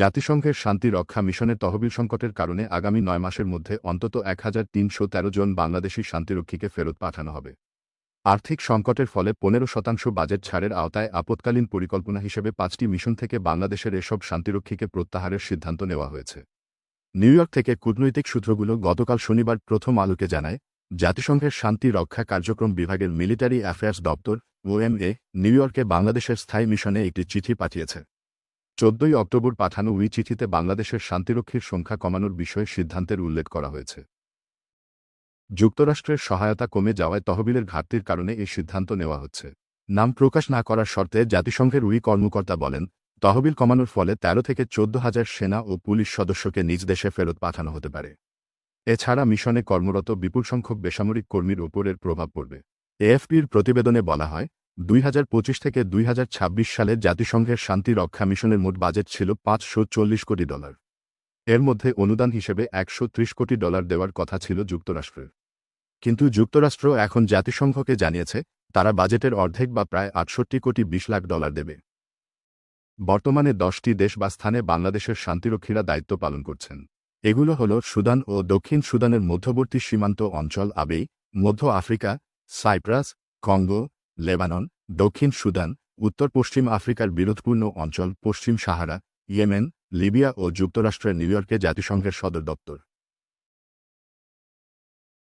জাতিসংঘের শান্তি রক্ষা মিশনের তহবিল সংকটের কারণে আগামী ৯ মাসের মধ্যে অন্তত ১,৩১৩ জন বাংলাদেশি শান্তিরক্ষীকে ফেরত পাঠানো হবে। আর্থিক সংকটের ফলে ১৫% বাজেট ছাড়ের আওতায় আপৎকালীন পরিকল্পনা হিসেবে ৫টি মিশন থেকে বাংলাদেশের এসব শান্তিরক্ষীকে প্রত্যাহারের সিদ্ধান্ত নেওয়া হয়েছে। নিউ ইয়র্ক থেকে কূটনৈতিক সূত্রগুলো গতকাল শনিবার প্রথম আলোকে জানায়, জাতিসংঘের শান্তি রক্ষা কার্যক্রম বিভাগের মিলিটারি অ্যাফেয়ার্স দপ্তর ওএমএ নিউ ইয়র্কে বাংলাদেশের স্থায়ী মিশনে একটি চিঠি পাঠিয়েছে। ১৪ অক্টোবর পাঠানো ওই চিঠিতে বাংলাদেশের শান্তিরক্ষীর সংখ্যা কমানোর বিষয়ে সিদ্ধান্তের উল্লেখ করা হয়েছে। যুক্তরাষ্ট্রের সহায়তা কমে যাওয়ায় তহবিলের ঘাটতির কারণে এই সিদ্ধান্ত নেওয়া হচ্ছে। নাম প্রকাশ না করার শর্তে জাতিসংঘের ওই কর্মকর্তা বলেন, তহবিল কমানোর ফলে ১৩ থেকে ১৪,০০০ সেনা ও পুলিশ সদস্যকে নিজ দেশে ফেরত পাঠানো হতে পারে। এছাড়া মিশনে কর্মরত বিপুল সংখ্যক বেসামরিক কর্মীর ওপর এর প্রভাব পড়বে। এএফপির প্রতিবেদনে বলা হয়, ২০২৫ থেকে ২০২৬ সালে জাতিসংঘের শান্তি রক্ষা মিশনের মোট বাজেট ছিল $৫৪০ কোটি। এর মধ্যে অনুদান হিসেবে $১৩০ কোটি দেওয়ার কথা ছিল যুক্তরাষ্ট্রের। কিন্তু যুক্তরাষ্ট্র এখন জাতিসংঘকে জানিয়েছে, তারা বাজেটের অর্ধেক বা প্রায় $৬৮ কোটি ২০ লাখ দেবে। বর্তমানে ১০টি দেশ বা স্থানে বাংলাদেশের শান্তিরক্ষীরা দায়িত্ব পালন করছেন। এগুলো হল সুদান ও দক্ষিণ সুদানের মধ্যবর্তী সীমান্ত অঞ্চল আবেই, মধ্য আফ্রিকা, সাইপ্রাস, কঙ্গো, লেবানন, দক্ষিণ সুদান, উত্তর পশ্চিম আফ্রিকার বিরোধপূর্ণ অঞ্চল পশ্চিম সাহারা, ইয়েমেন, লিবিয়া ও যুক্তরাষ্ট্রের নিউ ইয়র্কে জাতিসংঘের সদর দপ্তর।